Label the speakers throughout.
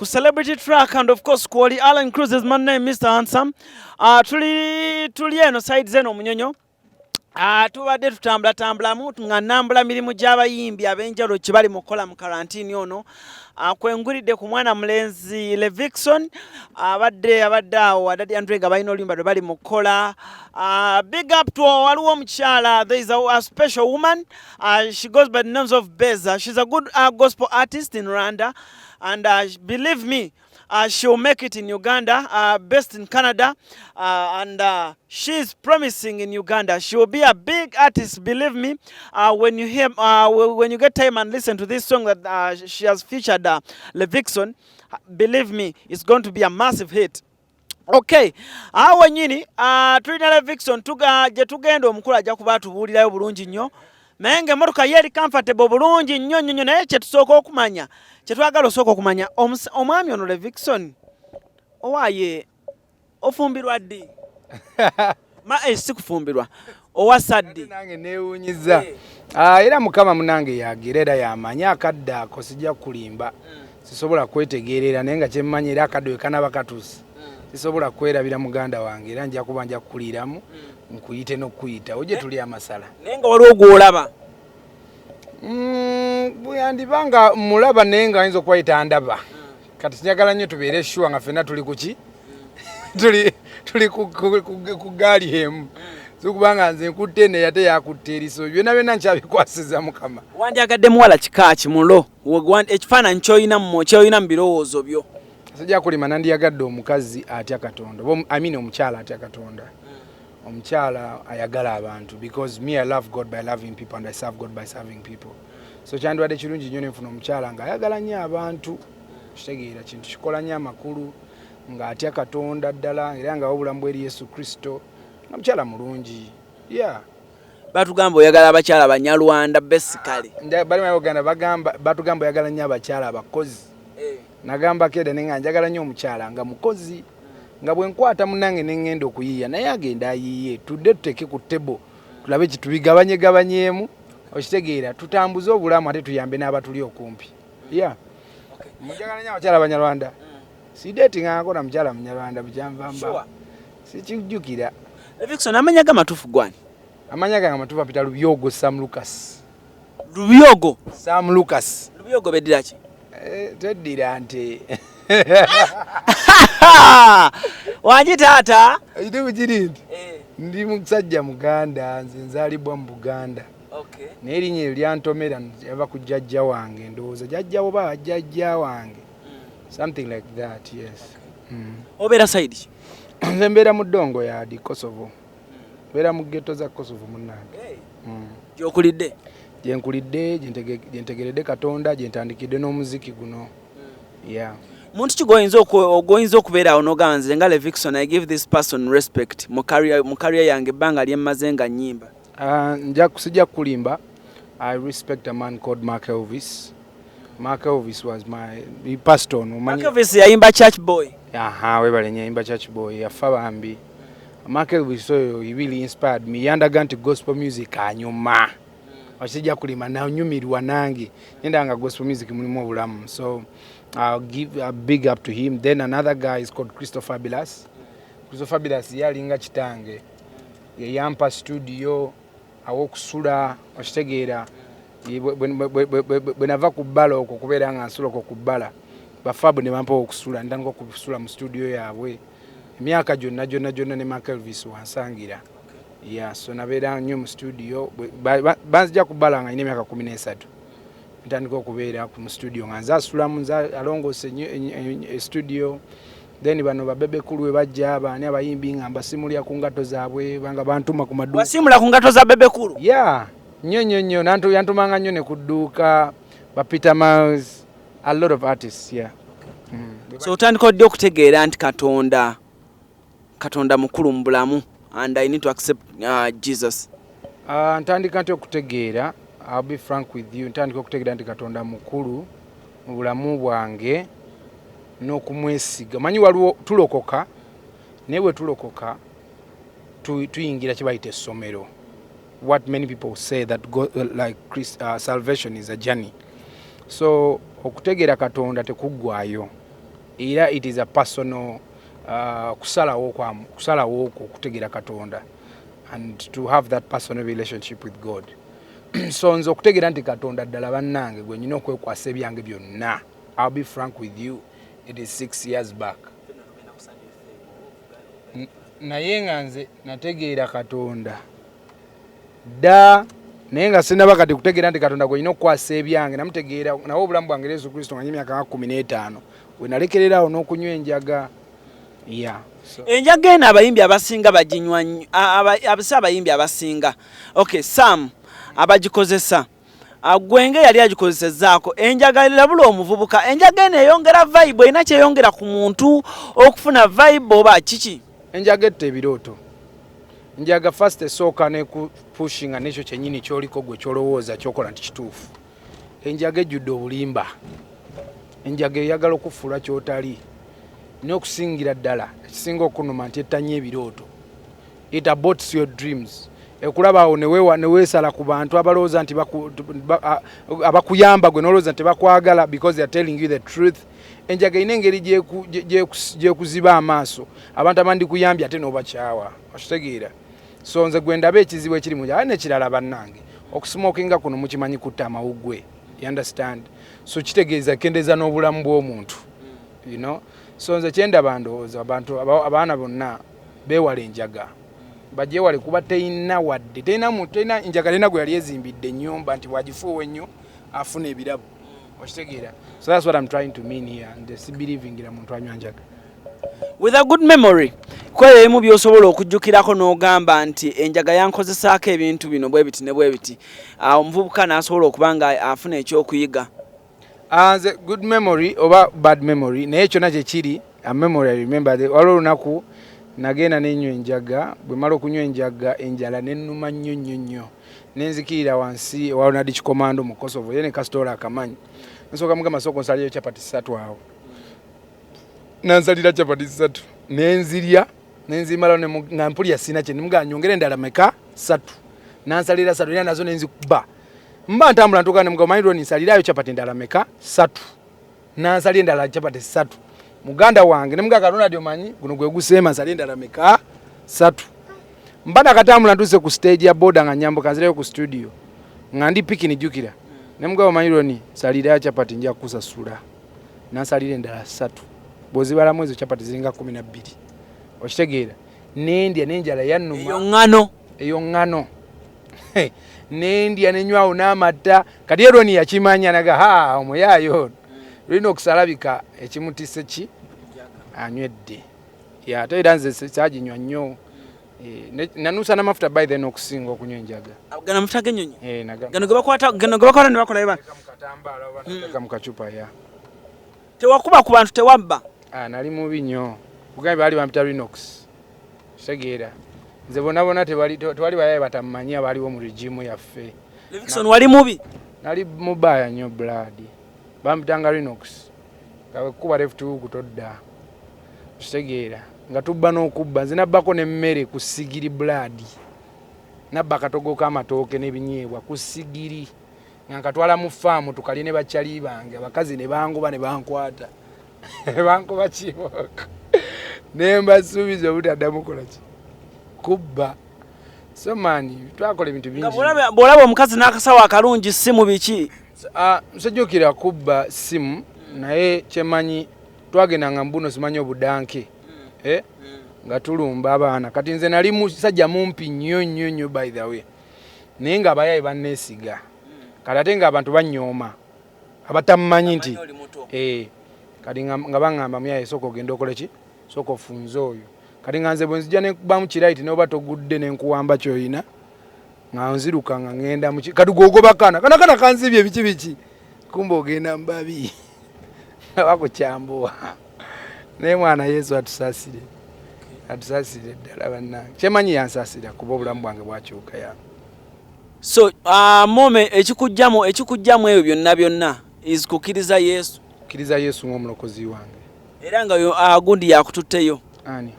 Speaker 1: ku celebrity track and of course kwoli Alan Cruz's man name Mr. Handsome. Tuli eno side zeno munyonyo. Tubadde tutambula nga nambula mirimu gy'abayimbi ab'enjawulo kye bali mu kukola mu karantini ono. Kwengulidde ku mwana mulenzi Levixon abadde awo adadi Andrega balina oluyimba lwe bali mu kukola. Big up to waliwo omukyala, there is a special woman, she goes by the names of Beza. She's a good gospel artist in Rwanda, and believe me, she will make it in Uganda, based in Canada, and she's promising in Uganda. She will be a big artist, believe me. When you get time and listen to this song that she has featured, Levixon, believe me, it's going to be a massive hit. Okay, awo nyini tulina Levixon gye tugenda omukulu ajja kuba atubuulirayo bulungi nnyo. Naye ng'emmotoka ye eri comfortable bulungi nnyo naye kye tusooka okumanya, kye twagala osooka okumanya, omwami ono Levixon owaaye ofumbirwa ddi? Si kufumbirwa, owasaddi.
Speaker 2: Nange neewuunyiza. Era Mukama munange yagira era yamanya akadde ako sijja kulimba. Sisobola kwetegeerera naye nga kye mmanyi era akadde we kanaba katuuse. Sisobola kwerabira muganda wange era nja kuba nja kukuliramu nkuyite n'okuyita ojje tuli amasala.
Speaker 1: Naye nga waliwo gw'olaba?
Speaker 2: Bweyandibanga mulaba naye nga ayinza okwayita ndaba. Kati njagala nnyo tubeere sure nga ffenna tuli ku ki? Tuli ku gaali emu. Kubanga nze nkutte ne yate yakutte eriso byonna byonna nkyabikwasiza Mukama.
Speaker 1: Wandyagadde muwala kika ki mulo? Ekifaananyi ky'olina mu birowoozo byo?
Speaker 2: Sijja kulima nandyagadde omukazi atya Katonda. Omukyala atya Katonda. Omukyala ayagala abantu, because me I love God by loving people and I serve God by serving people. So kyandibadde kirungi nnyo nenfuna omukyala nga ayagala nnyo abantu. Kitegeera kintu kikola nnyo amakulu nga atya Katonda ddala era nga obulamu bw'eri Yesu Kristo. Omukyala mulungi. Yeah.
Speaker 1: Batugamba oyagala abakyala Banyarwanda basically.
Speaker 2: Bali mu Uganda batugamba oyagala nnyo abakyala abakozi. Nagamba kede nenga njagala nnyo omukyala nga mukozi. Nga bwe nkwata munange nengenda okuyiya naye agenda ayiye tudde tuteke ku table tulabe kitubigabanyemu okitegeera tutambuze obulamu ate tuyambe n'abatuli okumpi. Yeah. Mujagala nnyo abakyala Banyarwanda. Sideti ngako na mukyala Munyarwanda bujanvamba. Sikijjukira.
Speaker 1: Levixon amanya gamatufu gwani?
Speaker 2: Amanya gange amatufu apita Lubyogo Sam Lucas.
Speaker 1: Lubyogo
Speaker 2: Sam Lucas.
Speaker 1: Lubyogo bedira ki?
Speaker 2: Teddira nte.
Speaker 1: Wanji taata?
Speaker 2: Ide bujirindi. Ndi musajja Muganda, nze nzalibwa mu Buganda.
Speaker 1: Okay.
Speaker 2: Naye erinnya lyantomera yava ku jjajja wange ndowooza jjajja oba jjajja wange. Something like that, yes.
Speaker 1: Obeera side ki?
Speaker 2: Nze mbeera mu Ddongo Yard, Kosovo. Mbeera mu ghetto za Kosovo munnange.
Speaker 1: Gy'okulidde?
Speaker 2: Gyenkulidde, gyentegeredde Katonda, gyentandikidde n'omuziki guno. Yeah.
Speaker 1: Muntu ki goyinza okubeera awo n'ogamba nze nga Levixon, I give this person respect mu career yange ebbanga lyemmaze nga nnyimba?
Speaker 2: Sijja kulimba. I respect a man called Mark Elvis. Mark Elvis was he passed on.
Speaker 1: Mark Elvis yayimba church boy.
Speaker 2: Webale yayimba church boy yafa bambi. Mark Elvis he really inspired me. He undergone gospel music anyuma. Sijja kulima na nyumirwa nange. Nendanga gospel music mulimu obulamu. So I'll give a big up to him. Then another guy is called Christopher Bilas. Christopher Bilas yalinga kitange. Yampa studio awokusula okitegeera. Bwe nava ku bbala okwo kubeera nga nsula okwo ku bbala. Bafabu ne bampa okusula ntandika okusula mu studio yaabwe. Emyaka gyonna ne Mark Elvis wansangira. Yeah, so nabeera nnyo mu studio. Banzija ku bbala nga nina emyaka 13. Ntandika okubeera mu studio nga nze asulamu alongoose studio. Then bano babebekulu we bajja abaani abayimbi nga mbasimulya ku ngato zaabwe banga bantuma ku maduuka.
Speaker 1: Wasimula ku ngato za bebekulu?
Speaker 2: Yeah. Nnyo yantumanga nnyo ne ku dduuka ba Peter Miles, a lot of artists. Yeah.
Speaker 1: So otandika odde okutegeera nti Katonda mukulu mu bulamu and I need to accept Jesus.
Speaker 2: Ntandika nti okutegeera, I'll be frank with you, ntandika okutegeera nti Katonda mukulu mu bulamu bwange n'okumwesiga. Manyi waliwo tulokoka naye bwe tulokoka tuyingira kye bayita essomero. What many people say that salvation is a journey. So okutegeera Katonda tekuggwaayo. era it is a personal kusalawo okutegeera Katonda and to have that personal relationship with God. So nze okutegeera nti Katonda ddala bannange gwe nyina okwekwasa ebyange byonna. I'll be frank with you, it is 6 years back. Naye nga nze nategeera Katonda dda naye nga sinaba kati kutegeera nti Katonda gwe nyina okukwasa ebyange namutegeera nawe obulamu bwange Yesu Kristo nga myaka 15 we nalekererawo n'okunywa enjaga.
Speaker 1: Enjaga eno abayimbi abasinga baginywa abayimbi abasinga. Okay, Sam abagikozesa Gwenge yali agikozesezzaako enjaga labula omuvubuka. Enjaga eno eyongera vibe, erina kyeyongera ku muntu okufuna vibe oba kiki?
Speaker 2: Enjaga ette ebirooto. Njaga first esooka ne pushinga n'ekyo kyennyini ky'oliko gwe ky'olowooza ky'okola nti kituufu. Enjaga ejjudde obulimba. Enjaga eyagala okufuula ky'otali n'okusingira ddala ekisinga okunuma nti ettanya ebirooto. It aborts your dreams. Ekulabaawo ne weesala ku bantu abalowooza nti abakuyamba gwe n'olowooza nti bakwagala because they are telling you the truth. Enjaga ine engeri gyekuziba amaaso abantu abandi kuyambye ate n'obakyawa. Okitegeera. So nze gwe ndaba ekizibu ekiri mu njaga n'ekirala bannange okusmokinga kuno mukimanyi kutta amawuggwe. You understand? So kitegeeza kendeeza n'obulamu bw'omuntu. You know? So nze kyendaba ndowooza abantu abaana bonna beewala enjaga. Bajewale kuba teina wadde teina enjaga lena gwe yali ezimbidde ennyumba nti bwagifuuwa ennyo afuna ebirabo. Okitegeera. So that's what I'm trying to mean here and I believing in muntu anywa njaga.
Speaker 1: With a good memory, kwele emu byosobola okujjukirako n'ogamba nti enjaga yankozesaako ebintu bino bwe biti ne bwe biti. Omuvubuka n'asobola okubanga afuna ekyokuyiga.
Speaker 2: As a good memory oba bad memory naye kyonna kye kiri a memory I remember waliwo olunaku nagenda n'enywa enjaga bwe mala okunywa enjaga enjala n'ennuma nnyo nenzikirira wansi ewa Ronald Kikomando mu Kosovo ye ne kasitoola akamanyi nsooka mugamba sooka onsalireyo capati 3 awo nansalira capati 3 nenzirya nenzimalawo nga mpulya sina kye nimugaa nyongere endala meka 3 nansalira 3 era nazo nenzikuba mba ntambula ntuuka nemugaa omanyi nsalirayo capati endala meka 3 nansalira endala capati 3 muganda wange nemugaa Ronald omanyi guno gwe guseema nsalira endala meka 3 mba nakatambula ntuse ku stage ya boda nga nyambuka nzireyo ku studio nga ndi piki nijjukira nemugaa omanyi salirayo capati nja kusasula nansalira endala 3 bw'ozibalamu ezo capati ziringa 12 okitegeera nendya n'enjala yannuma eyo ŋŋano nendya nenywawo n'amata kati Eroni yakimanya naga omuyaayo lulina okusalabika ekimutise ki anywedde ate era nze saaginywa nnyo nanuusa n'amafuta by then okusinga okunywa enjaga.
Speaker 1: Gano amafuta g'ennyonyi gano ge bakwata ne bakola ebana
Speaker 2: mu kacupa
Speaker 1: tewakuba ku bantu tewabba.
Speaker 2: Nali mubi nnyo kugambe baali bampita Rinox kitegeera nze bonna tewali bayaye batamanyi abaaliwo mu regimu yaffe.
Speaker 1: Levixon wali mubi?
Speaker 2: Nali mubaya nnyo blood bampitanga Rinox nga kuba leftu kutodda kitegeera nga tubba n'okubba nze nabbako n'emmere ku Sigiri blood nabba akatogo k'amatooke n'ebinyeebwa ku Sigiri nga nkatwala mu faamu tukali ne bakyali bange abakazi ne bangoba ne bankwata bankuba kiwaka nembasuubiza obutaddamu kola ki kubba. So mani twakola ebintu bingi.
Speaker 1: Bw'olaba omukazi n'akasawo akalungi simu biki?
Speaker 2: Nsejjukira kubba simu naye kyemanyi twagendanga mbuno simanyi obudanke nga tulumba abaana kati nze nali musajja mumpi nnyo by the way naye nga abayaye banneesiga kati ate nga abantu banyooma abatamumanyi nti kati nga baŋŋamba muyaye sooka ogenda okole ki sooka ofunze oyo kati nga nze bwe nzija nekubamu kiraiti n'oba togudde nenkuwamba kyoyina nga nziruka nga ŋŋenda kati gwogoba kana kanzibye biki kumba ogenda mbabi bakukyambuwa naye mwana Yesu atusaasire ddala bannange kyemanyi yansaasira kuba obulamu bwange bwakyuka ya.
Speaker 1: So mome ekikujjamu ebyo byonna is kukkiriza Yesu.
Speaker 2: Kukkiriza Yesu ng'omulokozi wange
Speaker 1: era nga gundi yakututteyo
Speaker 2: ani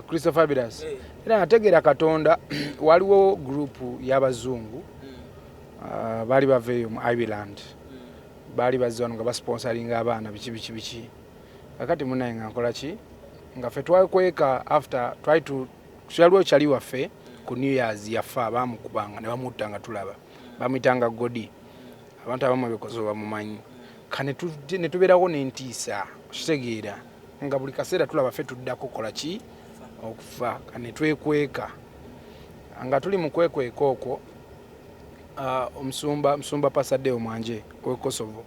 Speaker 2: Christopher Fabulous era nategeera Katonda waliwo gurupu y'abazungu baali baveeyo mu Ireland baali bazze wano nga basponsoringa abaana biki kakati munaye nga nkola ki nga ffe twakweka after try to kyaliwo kyali waffe ku New Year's yafa abamukubanga ne bamutta nga tulaba bamuyitanga Godi abantu abamu bekozo bamumanyi kane ne tubeerawo n'entiisa kitegeera nga buli kaseera tulaba ffe tuddako kola ki okufa kane twekweka nga tuli mu kwekweka okwo omusumba Pasadeo Mwanje we Kosovo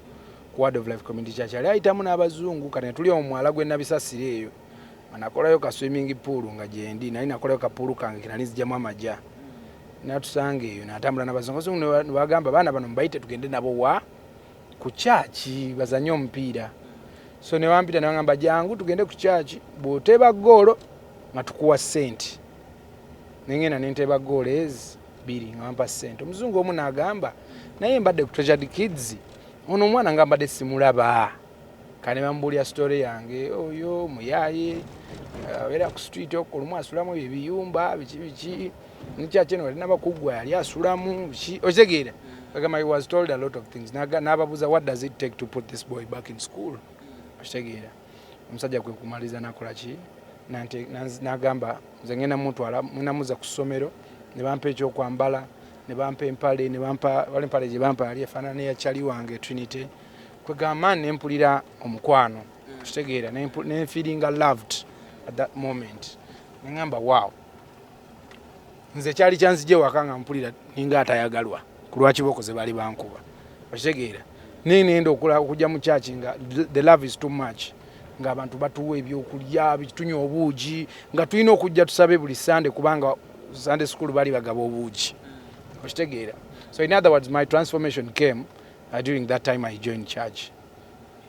Speaker 2: ku Word of Life Community Church ali ayitamu n'abazungu kane tuli omwala gwe nabisasire eyo nakolayo ka swimming pool nga gyendi nali nakolayo ka pool kange kinali zijjamu amaja natusanga eyo natambula n'abazungu ne bagamba baana bano mbayite tugende nabo wa ku church bazanye omupiira so ne bampita ne bagamba jangu tugende ku church bw'oteeba goolo nga tukuwa sente nengenda nenteba goals 2 nga bampa sente omuzungu omu n'agamba naye mbadde ku Treasured Kids ono omwana nga mbadde simulaba kane bambulya story yange oyo muyaye abeera ku street okwo olumu asulamu ebiyumba biki nikyakye no alina bakugwa yali asulamu biki otegeera agamba he was told a lot of things n'ababuuza what does it take to put this boy back in school otegeera omusajja kwe kumaliza nakola ki n'agamba nze ngenda mutwala munamuza ku ssomero ne bampa ekyokwambala ne bampa empale ne bampa wale empale gye bampa yali efaanana neya kyali wange Trinity kwegamba nempulira omukwano kitegeera ne feeling loved at that moment ngamba wow nze kyali kyanzije waka nga mpulira ninga atayagalwa ku lwaki bokoze bali bankuba kitegeera nenda okujja mu church nga the love is too much nga abantu batuwa ebyokulya bitunywa obuugi nga tulina okujja tusabe buli Sunday kubanga Sunday school bali bagaba obuugi kitegeera so in other words my transformation came during that time I joined church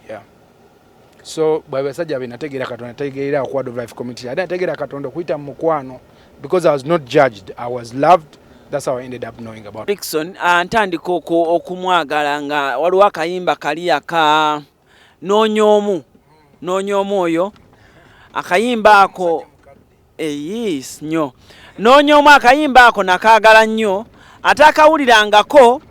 Speaker 2: yeah so bwabasajja benategeera Katonda tegeera ku Word of Life Community nategeera Katonda kuyita mu mukwano because I was not judged I was loved. That's how I ended up knowing about
Speaker 1: Levixon. Ntandika okumwagala nga waliwo akayimba kali aka noonyomu oyo akayimba ako yes nnyo noonyomu akayimba ako nakaagala nnyo ate akawulirangako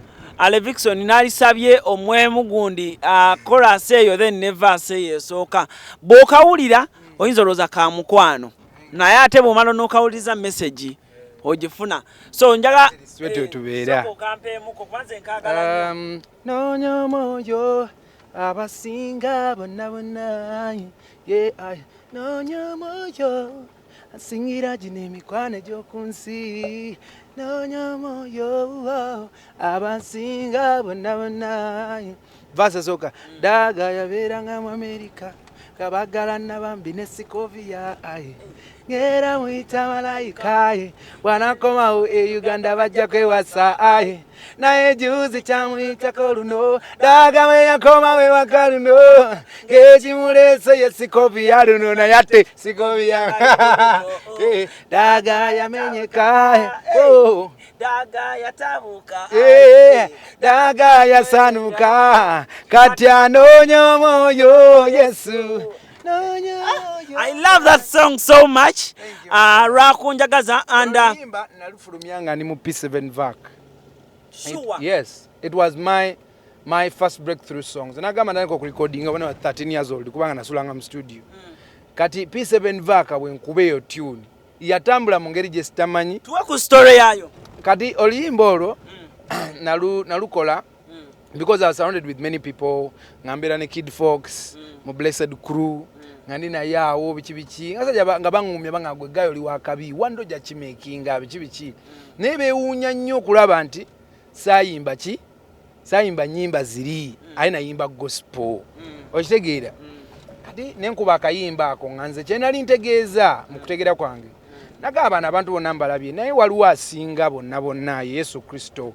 Speaker 1: Levixon n'alisabye omwemu gundi chorus eyo then ne verse eyo esooka bw'okawulira oyinza olowooza ka mukwano naye ate bw'omala n'okawuliriza message ogifuna so njaga
Speaker 2: tubeera noonyomu oyo abasinga bonna yeah noonyomu oyo asingira gino emikwano egy'okunsi noonyomu oyo abasinga bonna vasa soka daga yabeeranga mu America kabagala nabambi ne Sikovia ngera mwita malayika wanakomawo Uganda bajja kwewasa naye juzi kyamuyitako luno daga we yakoma we wakaluno ngekimulese ye Sikovia luno naye ate Sikovia daga yamenyeka daga yatabuka daga yasanuka kati anoonyomu oyo Yesu. I love that song so much. Rakunjagaza and nalufulumyanga ni mu P7 vac.
Speaker 1: Sure.
Speaker 2: Yes, it was my first breakthrough songs. Nagamba naliko ku recording when I was 13 years old kubanga nasulanga mu studio. Kati P7 vac bwenkubeyo tune yatambula mu ngeri gye sitamanyi.
Speaker 1: Tuwe ku story yayo. Kati
Speaker 2: oluyimba olwo nalukola because I was surrounded with many people ngambira ne Kid Fox mu Blessed Crew ngandi Naye awo biki nga bangumya bangagwe gayo li wakabi wando ja kimakinga biki ne bewunya nnyo kulaba nti sayimba nyimba ziri aina yimba gospel okitegeera kati nenkuba akayimba ako nganze kyenali ntegeeza mu kutegeera kwange nagaba abantu bonna mbalabye naye waliwo asinga bonna Yesu Kristo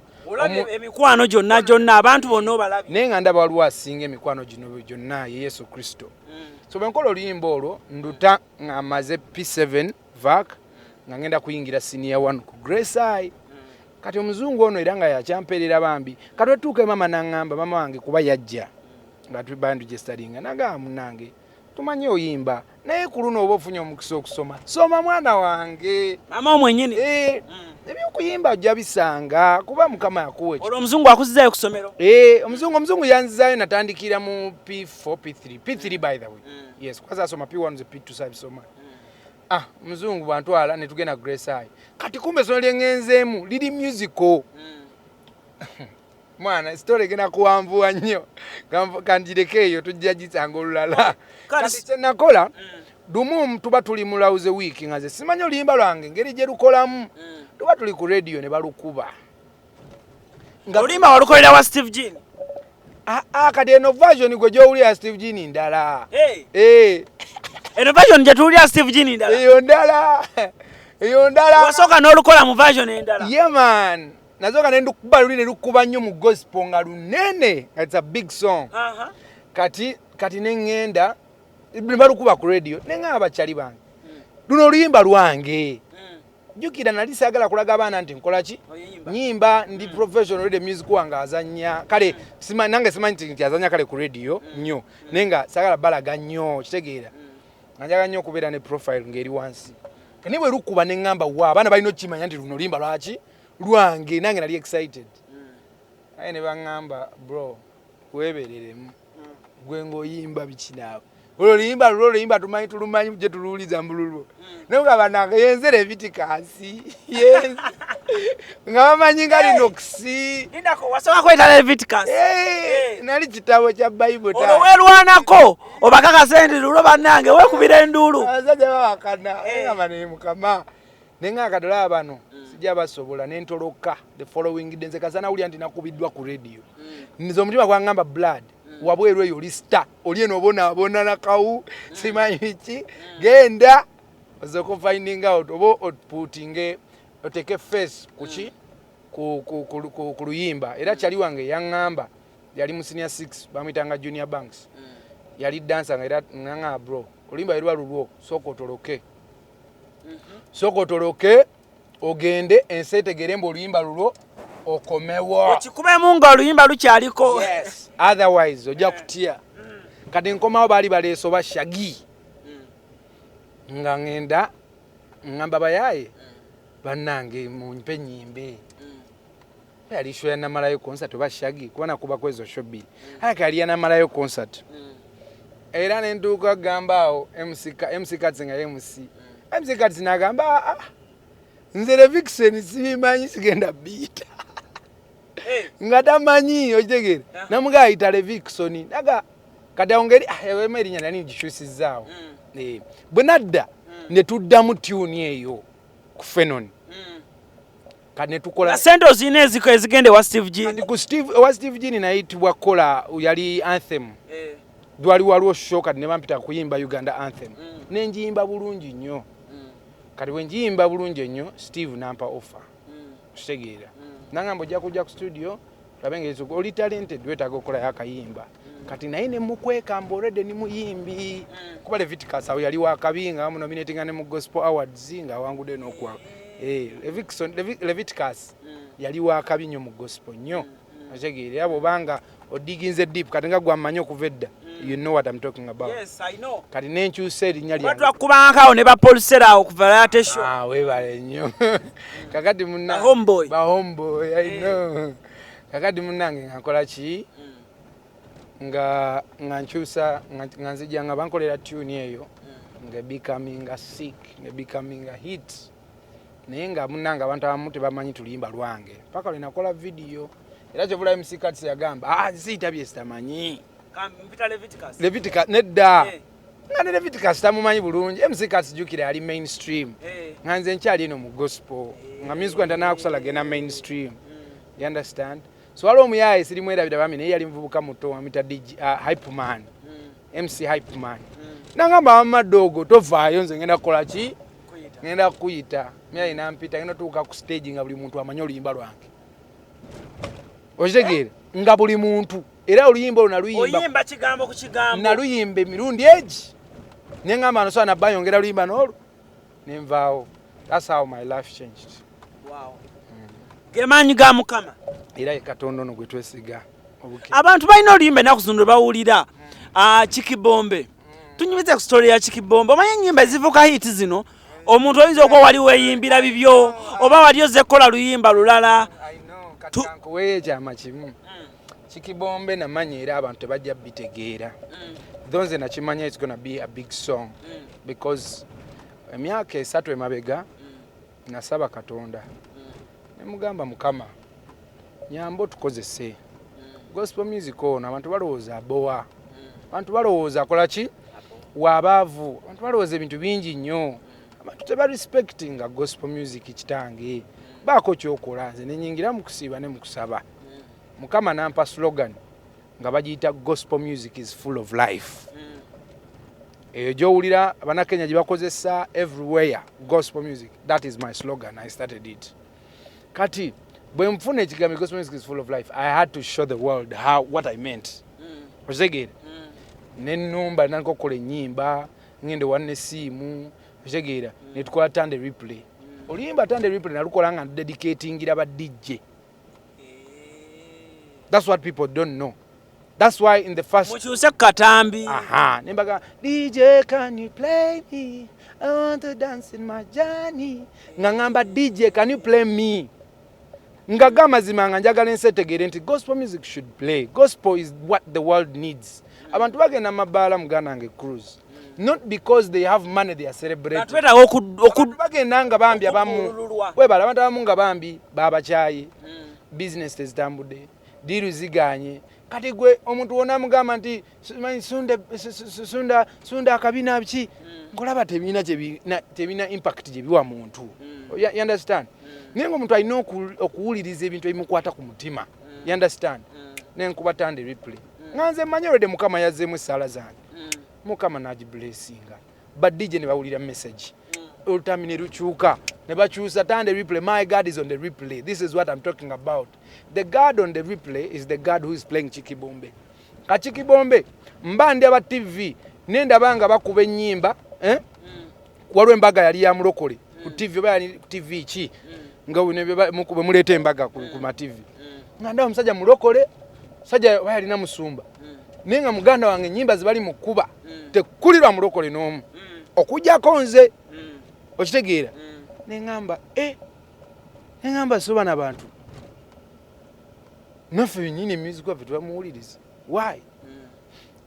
Speaker 1: emikwano gyonna abantu bonna obalabye
Speaker 2: naye nga ndaba waliwo asinga emikwano gino gyonna Yesu Kristo so bwenkola oluyimba olwo nduta nga maze P7 vac nga ngenda kuyingira senior 1 ku Grace Eye kati omuzungu ono era nga yakyamperera bambi kati otuuke mama n'angamba mama wange kuba yajja nga tubandu gye studyinga nagamba munange tumanyi oyimba naye ku luno oba ofunye omukisa okusoma soma mwana wange
Speaker 1: mama omwenyini
Speaker 2: ebyokuyimba ojja bisanga kuba Mukama yakuwa
Speaker 1: olwo omuzungu akuzizayo ku ssomero
Speaker 2: omuzungu yanzizaayo natandikira mu P4 P3 by the way yes kwaza asoma P1 ze P2 side soma mzungu bantwala ne tugenda Grace High kati kumbe so lyengenzeemu lili musical mwana story gena kuwamvua nnyo kandirekeyo tujja gitsanga olulala kati kyenakola dumu tuba tuli mulauze week ngaze simanyo limba lwange ngeri je lukolamu tuba tuli ku radio ne balukuba
Speaker 1: Olimba walukolera wa Steve Jean
Speaker 2: kati eno version gwe jo uli ya Steve Jean ndala
Speaker 1: eno version je tuli ya Steve Jean ndala
Speaker 2: iyo ndala
Speaker 1: wasoka n'olukola mu version endala
Speaker 2: yeah man nazoka nendo kuba luli ne lukuba nnyo mu gospel nga lunene it's a big song kati nengenda balukuba ku radio nenga abachali bange luno luyimba lwange jukira nali sagala kulaga bana nti nkola ki nyimba ndi professional radio music wanga azanya kale nange simanyi nti azanya kale ku radio nnyo nenga sagala balaga nnyo kitegeera nanjaga nnyo kubeera ne profile ngeri wansi kanibwe lukuba nengamba wa abana balino kimanya nti luno luyimba lwaki lwange nange nali excited aye ne bangamba bro webereremu gwe ngoyimba bikinaabo oluyimba tumanyi tulumanyi je tuluuliza mbululu nenga bananga yenzere Leviticasi yes nga bamanyi ngali noksi
Speaker 1: ndako wasoka kweta Leviticasi
Speaker 2: nali kitabo kya Bible ta
Speaker 1: olwerwanako obakaka sendi lulo banange wekubira endulu
Speaker 2: azaje bakana ngabane Mukama nenga kadola bano sijja basobola nentoloka the following day nze kazana uli andi nakubiddwa ku radio nizo mutima kwangamba blood wabwerwe yo lista olieno bona nakawu simanyi ki genda ozoko finding out obo outputting oteke face kuchi ku luyimba era chali wange yangamba yali mu senior 6 bamitanga junior banks yali dancer nga nganga bro olimba irwa lulwo sokotoloke ogende ensetegere mbo luyimba lulwo okomewo
Speaker 1: okikume munga oluyimba lukyaliko
Speaker 2: yes otherwise ojja kutia kati nkomawo bali baleso bashagi nga ngenda ngamba bayaye banange munpe nyimbe yali shoya na malayo concert bashagi kuona kuba kwezo shobi akali yana malayo concert era nenduka gambao MC Katsinga MC Katsinga gamba nze Levixon sibimanyi sigenda bita ngatamanyi ojitegere namuga ayita Levixon naga kati ongeri Yemere nyana ni gishusizawo bwenadda ne tuddamu tune eyo ku Fenon kane tukola
Speaker 1: sendo zine ziko ezigende wa Steve Jean
Speaker 2: ku Steve Jean naitibwa kola yali anthem dwali waliwo shoka ne bampita kuyimba Uganda anthem nenjimba bulungi nnyo kati wenjimba bulungi nnyo Steve nampa offer kitegeera nangamba ojja kujja ku studio labengezo oli talented wetaga okola yakayimba kati naye ne mukweka mborede ni muyimbi kuba Leviticus awo yali wakabinga mu nominating ne mu gospel awards nga wangude n'okwa Leviticus yali wakabi nnyo mu gospel nnyo kitegeera abo banga odiginze deep kati nga gwamanyo okuvedda you know what I'm talking about.
Speaker 1: Yes, I know.
Speaker 2: Kati nenkyusa erinnya lyange.
Speaker 1: Watu akubanga ne bapolisera awo ku variety show.
Speaker 2: Webale nnyo. Kakati munna.
Speaker 1: Homeboy.
Speaker 2: Homeboy, I know. Kakati munnange ngakola ki? Nga nkyusa nzija nga bankolera tune eyo. Nga becoming a sick, nga becoming a hit. Naye nga munnange abantu abamu tebamanyi tuliyimba lwange. Paka lwe nakola video. Era kyovula MC Katsi yagamba, ziitabye sitamanyi.
Speaker 1: Mpita Leviticus.
Speaker 2: Leviticus nedda. Nga Leviticus tamumanyi bulungi. MC Katsi jukira ali mainstream. Nga nze nkyali eno mu gospel. Nga music ntana kusala gena mainstream. You understand? So waliwo omuyaye sirimwerabira bami naye yali muvubuka muto amita DJ hype man. MC hype man. Nangamba amadogo tovaayo nze ngenda kukola ki? Ngenda kuyita. Muyaye nampita ngenda tuuka ku stage nga buli muntu amanyi oluyimba lwange. Okitegere nga buli muntu era oluyimba olunaluyimba
Speaker 1: oyimba kigambo ku kigambo
Speaker 2: naluyimba emirundi egi nengamba no sana bayongera luyimba nolo nenvaawo. That's how my life changed.
Speaker 1: Wow. Gemanyi ga Mukama
Speaker 2: era Katonda ono gwe twesiga
Speaker 1: abantu balina oluyimba nakuzundula bawulira Kikibombe tunyumize ku story ya Kikibombe omanyi nyimba zivuka hit zino omuntu oyinza okuba wali weeyimbira bibyo oba wali ozekola luyimba lulala
Speaker 2: Kankuweeyo kyama kimu Kikibombe namanyi era abantu tebajja bitegeera those nachimanya it's going to be a big song because emyaka esatu emabega nasaba Katonda nemugamba Mukama nyambo tukozese gospel music ono abantu balowooza abowa abantu balowooza akola ki wabaavu abantu balowooza ebintu bingi nnyo abantu teba respecting gospel music kitange baako kyokola nze nenyingira mu kusiiba ne mu kusaba Mukama nampa slogan nga bagiyita gospel music is full of life eyo gyowulira Abannakenya gye bakozesa everywhere gospel music. That is my slogan. I started it. Kati bwe mfuna ekigambo gospel music is full of life, I had to show the world what I meant. Ozegere nenumba nankokola ennyimba ngende wanne siimu ozegera netukola tande replay oluyimba tande replay nalukola nga dedicatingira ba DJ. That's what people don't know. That's why in the first
Speaker 1: muchuse katambi
Speaker 2: nembaga DJ can you play me, I want to dance in my journey. Ngangamba DJ can you play me, ngagama zimanga njagala nsetegere nti gospel music should play. Gospel is what the world needs. Abantu bagenda mabala muganange cruise not because they have money they are celebrating.
Speaker 1: Batweta
Speaker 2: bagenda nga bambi abamu webala abantu abamu nga bambi baba chayi business tezitambudde diru ziganye kati gwe omuntu wona mugamba nti sunda akabina biki nkolaba tebina impact gye biwa muntu. You understand? Nengo omuntu alina okuwuliriza ebintu ebimukwata ku mutima. You understand? Nenkuba tande replay nganze manyolede Mukama yazzeemu essala zange Mukama nagiblessinga but DJ ne bawulira message ultamine ruchuka ne bachusa tande replay. My God is on the replay. This is what I'm talking about. The God on the replay is the God who is playing Kikibombe. Ka Kikibombe mbande aba TV nenda banga bakuba ennyimba walwe embaga yali ya mulokole ku TV bali ku TV ki nga mukube mulete embaga ku ma TV nganda omusajja mulokole sajja bali na musumba nenga muganda wange nyimba zibali mukuba tekulirwa mulokole n'omu okujjako nze okitegeera nengamba nengamba soba n'abantu naffe binyini music wa vitu bamuwuliriza why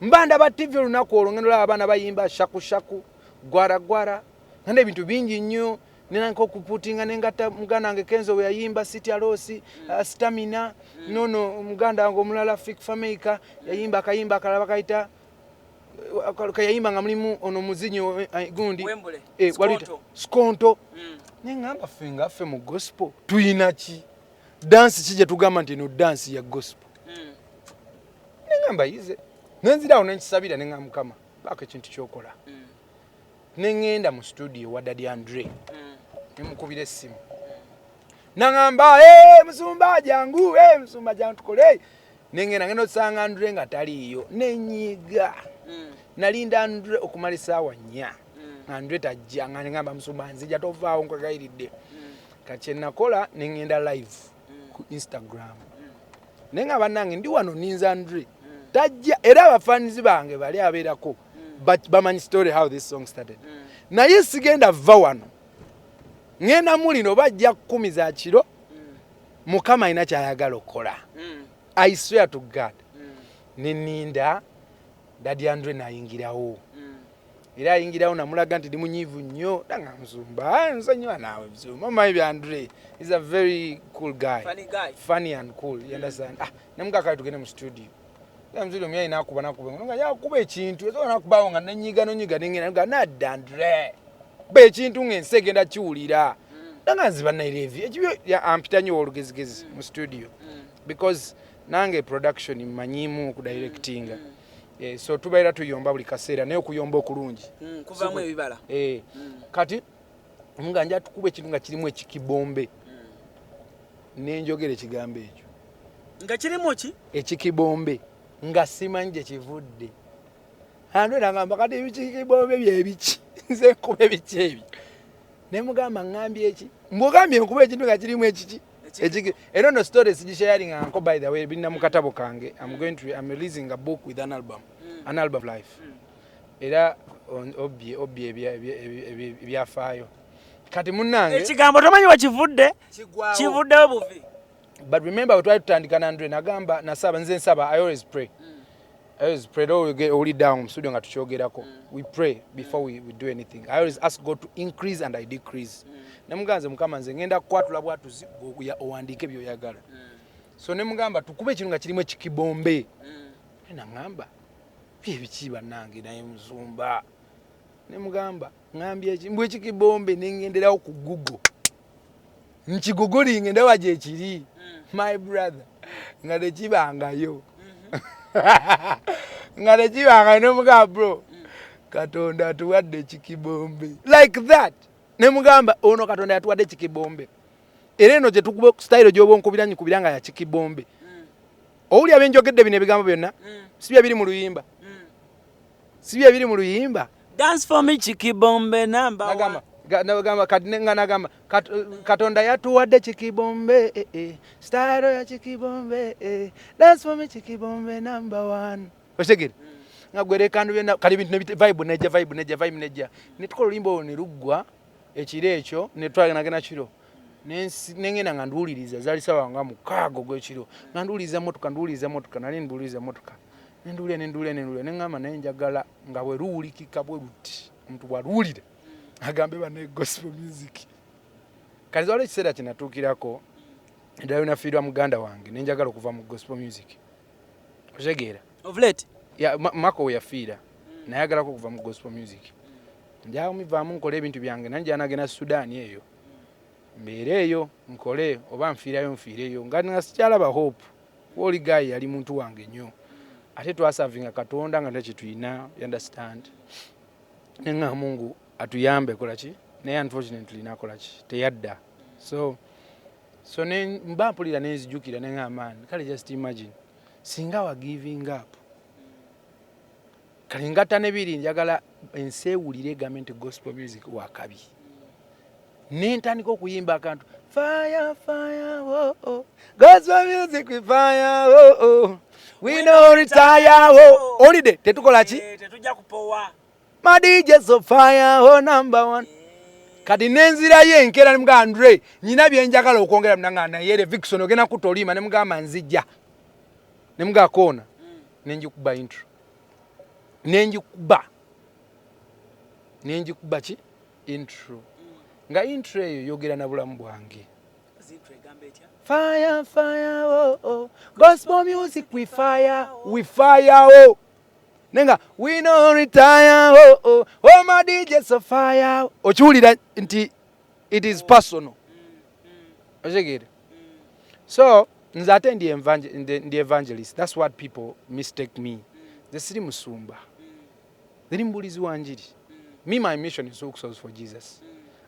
Speaker 2: mbanda ba TV olunaku olwo ngendo abaana bayimba shaku gwara ngende ebintu bingi nnyo nenanko kuputinga nengata muganda wange Kenzo we yayimba City Alosi Stamina nono muganda wange omulala Fik Fameka yayimba akayimba akalaba kayita kayimba nga mulimu ono muzinyo gundi walita skonto nengamba fenga ffe mu gospel tuyina ki dance kije tugamba nti no dance ya gospel nengamba yize nenzirawo nenkisabira nengamba Mukama bako ekintu kyokola nengenda mu studio wa Daddy Andre nemukubira essimu nangamba musumba jangu tukole ngenda osanga Andre nga taliyo nenyiga nalinda Andre okumala essaawa 4 Andre tajja nga ngamba musumba nzija tovaawo nkagayiridde kati nakola nengenda live ku Instagram nenga banange ndi wano ninza Andre tajja era abafanizi bange bali abeerako bamanyi story how this song started. Naye sigenda va wano ngenda mulino bajja 10 za kiro Mukama ina kyayagala okukola. I swear to God. Neninda Daddy Andre nayingirawo era ayingirawo namulaga nti ndi munyivu nnyo danga musumba nsanywa nawe musumba mama ibi Andre is a very cool guy, funny and cool. You understand? Namugaka tugende mu studio mzilo myai nakuba nga yakuba ekintu ezo nakubawo nga nenyiga nengena nga nadda Andre be ekintu ngense genda kiwulira danga nziba nairevi ekibyo ya ampitanyo olugezigezi mu studio because nange production manyimu ku directinga so tubaira tuyomba buli kaseera naye okuyomba okulungi
Speaker 1: kuvamu ebibala
Speaker 2: kati nga nja tukuba ekintu nga kirimu ekikibombe nenjogera ekigambo ekyo
Speaker 1: nga kirimu ki
Speaker 2: ekikibombe nga simanje kivudde ando nangamba kati ebikibombe byebiki nze nkube biki ebi nemugamba ngambye eki mbugambye nkuba ekintu nga kirimu ekiki era no stories sharing anko by the way binna mukatabo kange I'm releasing a book with an album of life era obye byafaayo kati munange
Speaker 1: ekigambo tomanyi wakivudde kivuddewo buvi
Speaker 2: but remember we try to tandika na Andre nagamba nasaba nze nsaba I always pray I always pray, though we get all it down, studio nga tuchogerako. We pray before we do anything. I always ask God to increase and I decrease. Nemuganze Mukama nze ngenda kwatula bwatu owandiike byoyagala. So nemugamba tukube ekintu nga kirimu ekikibombe. Nangamba bye bikiba nange naye muzumba. Nemugamba ngambye ekimbwe ekikibombe nengenderawo ku Google. Nchiguguli ngenda waje ekiri. My brother. Ngade kibangayo. Ngade kibanga nemugamba bro. Katonda atuwadde ekikibombe. Like that. Nemugamba ono Katonda atuwadde ekikibombe. Era eno gye tukuba style gy'oba onkubiranye kubiranga ya kikibombe. Owuli abenjogedde bino ebigambo byonna. Sibya biri mu luyimba. Sibya biri mu luyimba.
Speaker 1: Dance for me Kikibombe number one.
Speaker 2: Nagamba Katonda yatuwadde Kikibombe style ya Kikibombe dance for me Kikibombe number one. Oshegere ngagwere kandu byonna kali bintu vibe nejja nitukola limbo ne ruggwa ekire ekyo ne twagena kiro nengena nganduliriza zali sawa nga mukago gwekiro nganduliriza motoka nali nduliriza motoka nendule nengama nenjagala nga bwe ruulikika bwe ruti omuntu bwalulira agambe bane gospel music kali zole kiseera kinatuukirako ndayo nafiirwa muganda wange nenjagala okuva mu gospel music otegeera
Speaker 1: of late
Speaker 2: ya mako yafiira nayagala kuva mu gospel music njaawo mivaamu nkole ebintu byange nanje anagena Sudan eyo mbeereyo nkole oba nfiireyo nga nasikyalaba hope woli guy yali muntu wange nnyo ate twasavinga Katonda nga nekituyina you understand nenga Mungu atuyambe kolaki naye unfortunately nakolaki teyadda so ne mbampulira nenzijukira nenga man kale just imagine singa wa giving up kali ngata nebiri njagala ensewulire gament gospel music wakabi nentandika okuyimba akantu fire oh oh gospel music with fire oh oh we no retire oh holiday tetukola ki
Speaker 1: tetujja kupowa
Speaker 2: my DJ so fire oh number one kati nenzira ye nkera ne mga Andre nyina byenjagala okwongera mnanga Naye Levixon ogena kutolima ne mga manzija ne mga kona nenjikuba intro nenjikuba ki intro nga intro eyo yogera na bulamu bwange fire oh oh gospel music we fire oh nenga we no retire oh oh oh my DJ so fire okiwulira nti it is personal ojegere so nze ate ndi evangelist that's what people mistake me the siri musumba the mbulizi wa njiri me my mission is to souls for Jesus.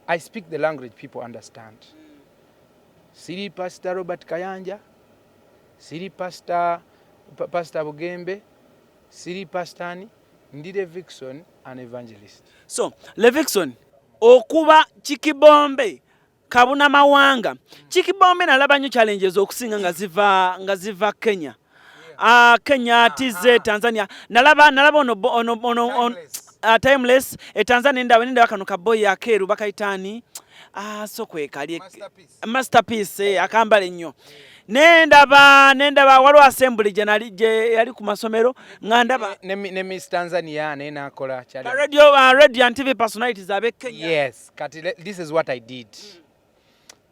Speaker 2: I speak the language people understand. Siri Pastor Robert Kayanja, Siri Pastor Bugembe, Siri Pastani, ndi Levixon, an evangelist. So,
Speaker 1: Levixon, okuba Kikibombe, kabuna mawanga. Kikibombe nalaba nyo challenges okusinga nga ziva Kenya. Kenya, TZ, Tanzania. Nalaba ono timeless Tanzania nenda bakano kaboy akeru bakayitani so kwekali masterpiece akambale nnyo nenda ba waliwo assembly je yali ku masomero ngandaba
Speaker 2: ne Miss Tanzania nena akola
Speaker 1: chali radio and TV personalities abe Kenya.
Speaker 2: Yes kati this is what I did.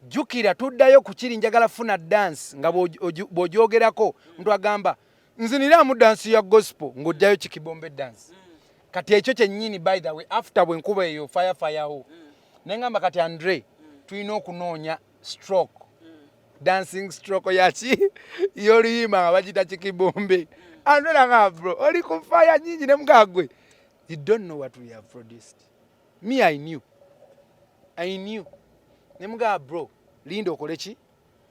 Speaker 2: Jukira tuddayo kukiri njagala funa dance nga bojogerako mtu agamba nzinira mu dance ya gospel ngojjayo Kikibombe dance. Kati ekyo kyennyini by the way after bwe nkuba eyo fire ho nengamba kati Andre tulina okunoonya stroke dancing stroke yachi yoliyima abajita Kikibombe Andre nanga bro oli ku fire nyingi ne mugagwe you don't know what we have produced. Me I knew ne muga bro linda okoleki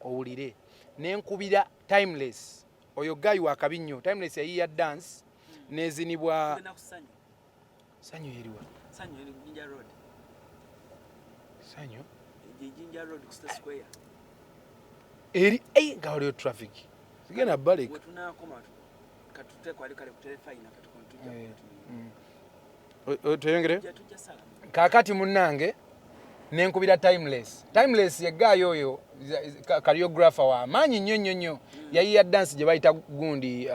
Speaker 2: owulire nenkubira timeless oyo guy wa kabinyo timeless ya dance nezinibwa Sanyo yeriwa.
Speaker 1: Sanyo eri Jinja Road.
Speaker 2: Sanyo?
Speaker 1: Jinja Road ku Square.
Speaker 2: Eri ngawaliyo traffic. Sigena balik.
Speaker 1: Wetuna koma katute kwali kale kutelefina katukontuja.
Speaker 2: Tuyongere? Kakati munnange nenkubira timeless. Timeless ye guy oyo choreographer wa manyi nnyo. Yayiya dance je bayita gundi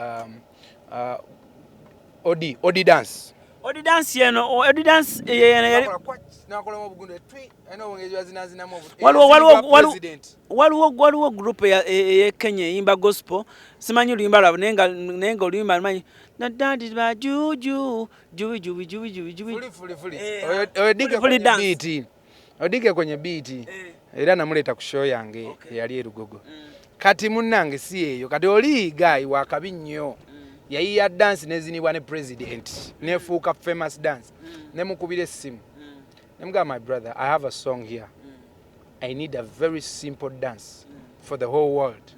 Speaker 2: Odi dance.
Speaker 1: Odi dance yeno, odi dance yali waliwo group ya Kenya yimba gospel simanyi luyimba lwabwe nenga oluyimba lumanyi nadandi ba juju
Speaker 2: odike kwenye beat era namuleta ku show yange yali erugogo kati munnange si eyo kati oli guy wakabi nnyo yayiya dance nezinibwa ne president nefuuka famous dance nemukubira essimu nemugamba my brother I have a song here I need a very simple dance for the whole world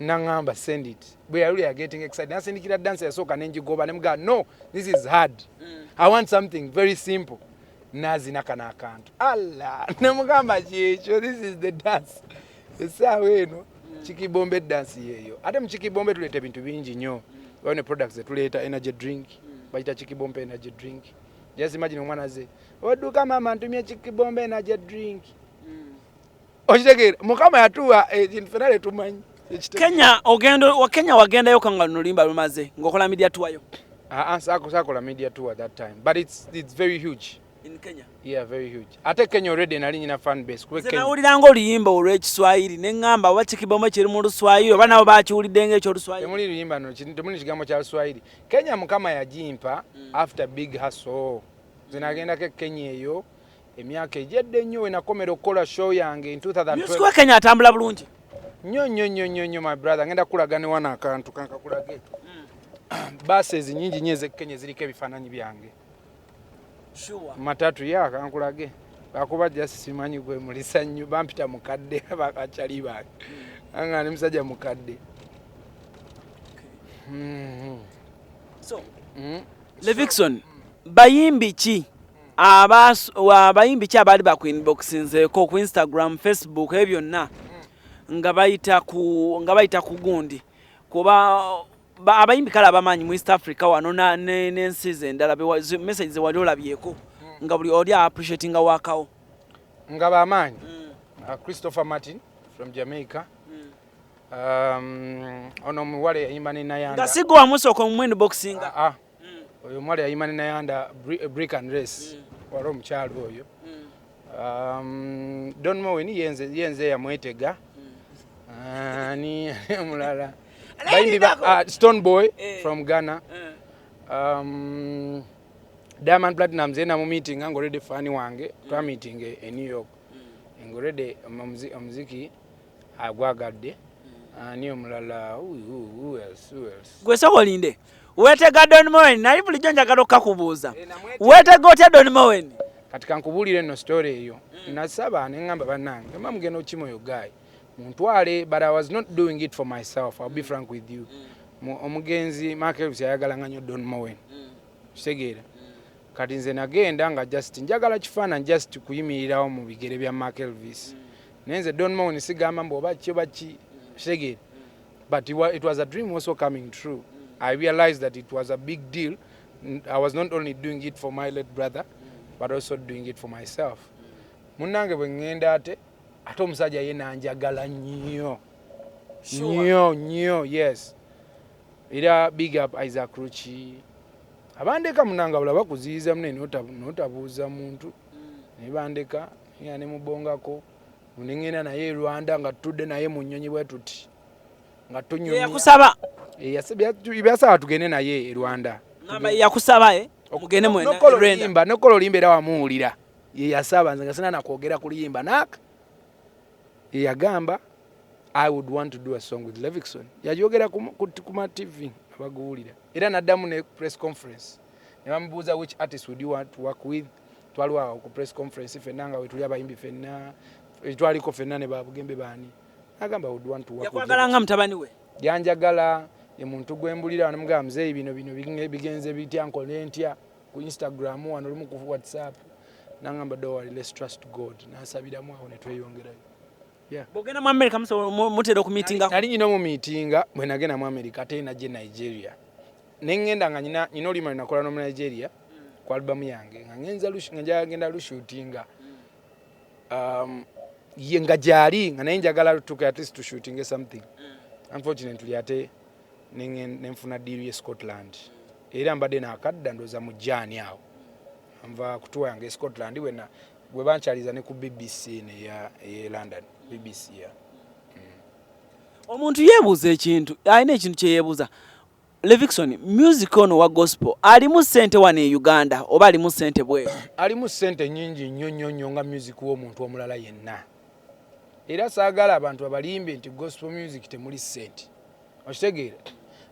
Speaker 2: nangamba send it we are really getting excited nasindikira dance yasoka nenjigoba nemugamba no this is hard I want something very simple nazina kana akantu alla nemugamba kyekyo this is the dance esawa eno Kikibombe dance yeyo ate mu Kikibombe tuleta ebintu bingi nnyo one products tuleta energy drink bayita Kikibombe energy drink just imagine omwana ze oduka mama ntumye Kikibombe energy drink okitegera Mukama yatuwa infernal tumanyi
Speaker 1: Kenya wagenda yo kanga nulimba lumaze ngokola media tour yo
Speaker 2: sakola media tour at that time but it's very huge
Speaker 1: in Kenya.
Speaker 2: Yeah, very huge. Ate Kenya already nali nyina fan base.
Speaker 1: Kenya uliranga oluyimba olw'Ekiswahili ne ngamba wa Kikibombe kiri mu Luswahili oba nabo bakiwulidde ng'ekyo Luswahili.
Speaker 2: Temuli luyimba no temuli kigambo kya Luswahili. Kenya Mukama yajimpa after big hustle. Zinagenda ke Kenya eyo emyaka ejjedde nnyo we nakomera okukola show yange in 2012.
Speaker 1: Music Kenya atambula bulungi.
Speaker 2: Nnyo my brother ngenda kulaga ne wana akantu kankakulage. Buses nyingi nyeze Kenya ziriko ebifaananyi byange.
Speaker 1: Sure.
Speaker 2: Matatu ya kankulage bakuba just simanyi gwe mulisa nnyo bampita mukadde bakachali bake anga ni musajja mukadde
Speaker 1: so Levixon bayimbi ki abayimbi ki abali ba inboxinze ko ku Instagram Facebook ebyonna nga bayita ku gundi kuba abayimbi kala abamanyi mu East Africa wano n'ensi endala messages wali olabyeko nga buli oli appreciating wakawo
Speaker 2: nga bamanyi Christopher Martin from Jamaica ono muwale yayimba ne Naye
Speaker 1: nga sigo wamusoko mu inboxing
Speaker 2: oyo muwale yayimba ne Naye Brick and Race wali omukyalo oyo Don Mowen yenze yamwetega ni mulala Stone Boy from Ghana. Diamond Platinum zena mu meeting ngo ready fani wange twa meeting e New York. Ngo ready muziki agwagadde. Ani omulala who else?
Speaker 1: Gwe sokolinde. Wetega Don Mowen nali bulijjo njagala okukubuuza. Wetega otya Don Mowen?
Speaker 2: Katika nkubulire no story eyo. Nasaba ne ngamba banange mamugeno okimoyo guy. Muntwale but I was not doing it for myself. I'll be frank with you. Omugenzi Marcus yayagala nganyo Don Mowen. Segera. Kati nze nagenda nga just njagala kifana just kuyimirirawo mu bigere bya Marcus. Nenze Don Mowen sigamba mbo baki segera. But it was a dream also coming true. I realized that it was a big deal. I was not only doing it for my late brother but also doing it for myself. Munange bwe ngenda ate omusajja yena njagala nnyo yes era big up Isaac Ruchi abandeka munanga bulaba kuziyiza munene notabuuza muntu ne bandeka ne mubongako munengena naye Rwanda nga tudde naye mu nnyonyi bwe tuti nga tunyumya
Speaker 1: yakusaba
Speaker 2: yasaba tugende naye Rwanda
Speaker 1: ngamba yakusaba mugende mwena
Speaker 2: Rwanda nokolo limba era wamuwulira ye yasaba nze nga sina nakwogera ku liyimba naka yagamba I would want to do a song with Levixon. Yajogera kuma TV abaguulira. Era naddamu ne press conference. Ne bamubuuza which artist would you want to work with? Twalwa ku press conference fenna nga wetuli abayimbi fenna. Twaliko fenna ne babugembe bani. Agamba would want to work with.
Speaker 1: Yakwagala nga mutabani we.
Speaker 2: Yanjagala ye muntu gwembulira namugamba mzee bino bigenze bitya nkole ntya ku Instagram wano lumu ku WhatsApp. Nangamba don't let's trust God. Nasabiramu aho ne tweyongerayo. Yeah.
Speaker 1: Bogena mu America mutero ku meeting ako.
Speaker 2: Nali nyino mu meeting mwe nagenda mu America ate naje Nigeria. Nengenda nga nyina olima nakola no mu Nigeria ku album yange. Nga ngenda lushootinga. Yenga jali nga nenjagala tuke at least to shooting something. Unfortunately ate nenfuna deal ye Scotland. era mbadde nakadda ndoza mu jani awo nva kutuwa yange Scotland wena bwe bankyaliza ne ku BBC ne ya London BBC ya
Speaker 1: omuntu yeebuuza ekintu alina ekintu kye yeebuuza Levixon music ono wa gospel alimu ssente wano e Uganda oba alimu ssente bweru
Speaker 2: alimu ssente nnyingi nnyo nga music w'omuntu omulala yenna era saagala abantu abalimbe nti gospel music temuli ssente okitegeera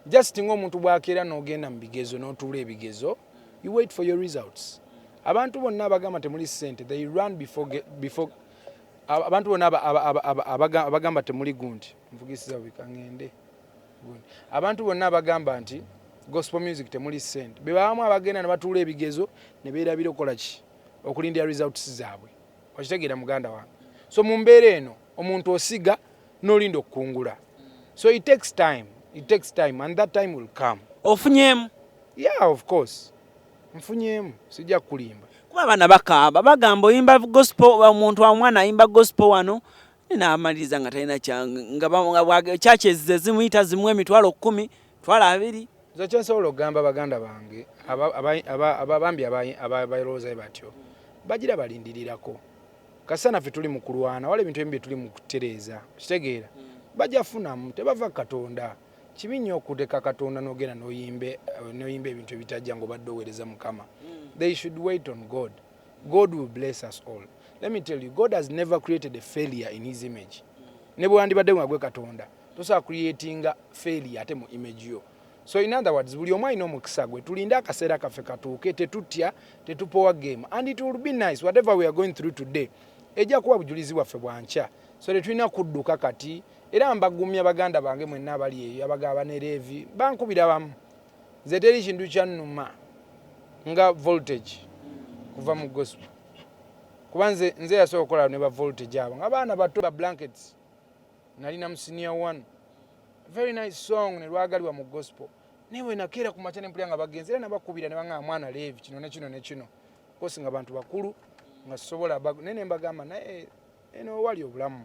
Speaker 2: just ng'omuntu bw'akeera n'ogenda mu bigezo n'otuula ebigezo you wait for your results abantu bonna abagamba temuli ssente they run before abantu bonna abagamba temuli gundi nvugisiza bikangende abantu bonna abagamba nti gospel music temuli ssente bebamu abagenda ne batuula ebigezo ne beerabira okukola ki okulindira results zaabwe okitegeera muganda wange so mu mbeera eno omuntu osiga n'olinda okukungula so it takes time and that time will come
Speaker 1: ofunyemu
Speaker 2: yeah of course nfunyemu sijja kulimba
Speaker 1: kuba abaana bakaaba bagamba oyimba gospel omuntu wa mwana ayimba gospel wano n'amaliriza nga talina nga churches zimuyita zimu emitwalo 10 twala 2
Speaker 2: nze kyensobola okugamba baganda bange ababambi abalowooza batyo bagira balindirirako kasana ffe tuli mu kulwana wala ebintu ebimu bye tuli mu kutereeza kitegeera bajja funamu tebava katonda kibi nnyo okuteka katonda n'ogenda n'oyimba ebintu ebitajja ng'obadde oweereza mukama they should wait on God will bless us all. Let me tell you, God has never created a failure in his image. Ne bwandibadde mwagwe katonda tosobola creating failure ate mu image yo. So in other words, buli omu alina omukisa gwe tulinde akaseera kaffe katuuke tetutya tetupowa game and it will be nice whatever we are going through today ejja kuba bujulizi bwaffe bwanca so tetulina kudduka kati era mbagumya baganda bange mwenna abali eyo abagaba ne Levi bankubira bamu nze teri kintu kyannuma nga voltage kuva mu gospel kuba nze yasooka okukola ne ba voltage abo nga baana bato ba blankets nalina mu senior 1 very nice song ne lwagalibwa mu gospel newe nakeera ku macha ne mpulira nga bagenzi era nabakubira ne banga mwana Levi kino ne kino ne kino kosi nga bantu bakulu nga sobola nene mbagamba naye eno wali obulamu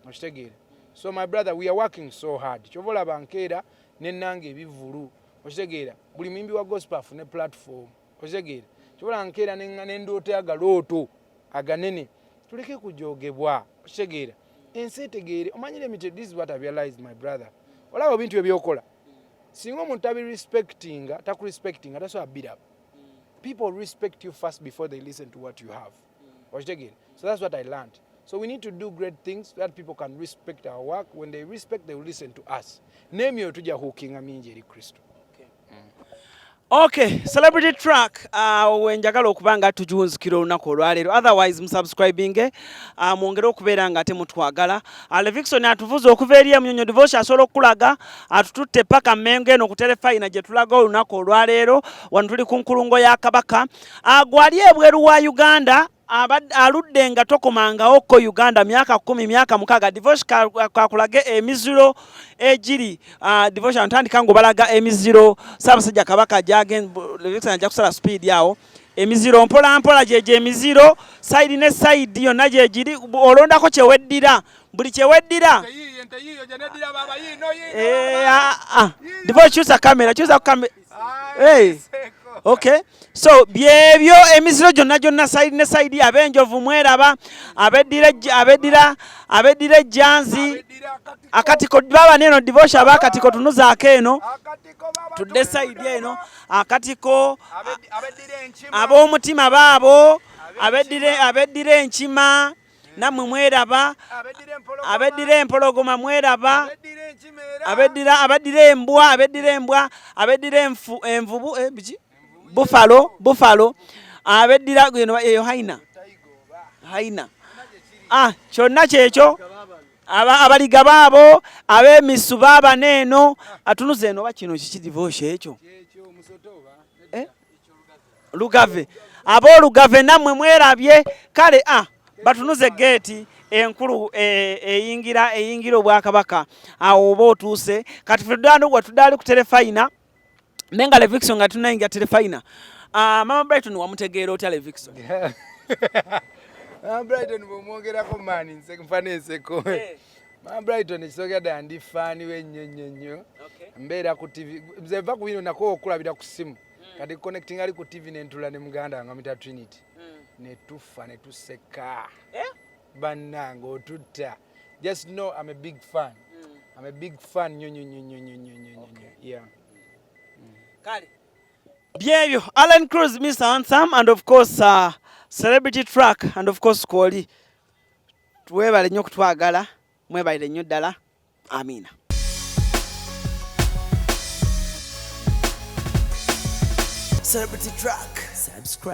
Speaker 2: okitegeera so my brother we are working so hard chobola bankeera nenange ebivulu okitegeera buli muyimbi wa gospel afune platform okitegeera chobola nkeera n'endooto agalooto aganene tuleke kujogebwa okitegeera ensi etegeere omanyire mite this is what I realized my brother olaba ebintu ebyokola singa omuntu takurespectinga tasobola beat up people respect you first before they listen to what you have okitegeera so that's what I learned. So we need to do great things so that people can respect our work. When they respect, they will listen to us. Name your tuja hooking aminje eri Kristo.
Speaker 1: Okay, celebrity track wenjagala okubanga tujunzikira olunaku olwaleero otherwise musubscribing mwongere okubeera nga ate mutwagala Levixon atuvuze okuva eri Munyonyo Devotion asobola okulaga atututte paka Mmengo eno ku telefayina gye tulaga olunaku olwaleero wano tuli ku nkulungo ya Kabaka gwali ebweru wa Uganda aludde nga tokomangawo ko Uganda myaka 10 myaka 6 Devotion kakulaga emiziro egiri Devotion ntandika ngo balaga emiziro Ssaabasajja Kabaka Levixon ajja kusala speed yawo emiziro mpola mpola jeje emiziro side ne side yonna gyegiri olondako kyeweddira buli kyeweddira Devotion kyusa kamera hey. Okay, so byebyo emiziro gyonna side ne side abenjovu mweraba abeddira janzi akatiko baba neno Devotion abakatiko tunuzaako eno tudde side eno akatiko ab'omutima baabo abeddira enkima nammwe mweraba abeddira empologoma mweraba abeddira embwa abeddira envubu biki buffalo abeddira eyo haina kyonna kyekyo abaliga baabo ab'emisu baaba neeno atunuza eno oba kino kiki Devotion ekyo lugave ab'olugave nammwe mwerabye kale batunuze geeti enkulu eyingira obwakabaka awo oba otuuse kati tuddaali ku telefayina nenga Levixon nga tunayingira telefayina Mama Brighton wamutegeera otya Levixon
Speaker 2: Brighton bw'omwogerako maani nfa n'enseko Brighton ekisogedde ndi faani we nnyo. Mbeera ku TV. Nze va ku bino nako okulabira ku simu. Kati connecting ali ku TV n'entula ne muganda nga mita Trinity. Ne tufa ne tuseka. Bannange otutta. Just know I'm a big fan. I'm a big fan. Yeah.
Speaker 1: Kale. Byebyo Alan Cruz, Mr. Handsome, and of course celebrity track, and of course Kwoli. Twebale nnyo kutwagala, mwebalire nnyo ddala. Amina. Celebrity track. Subscribe.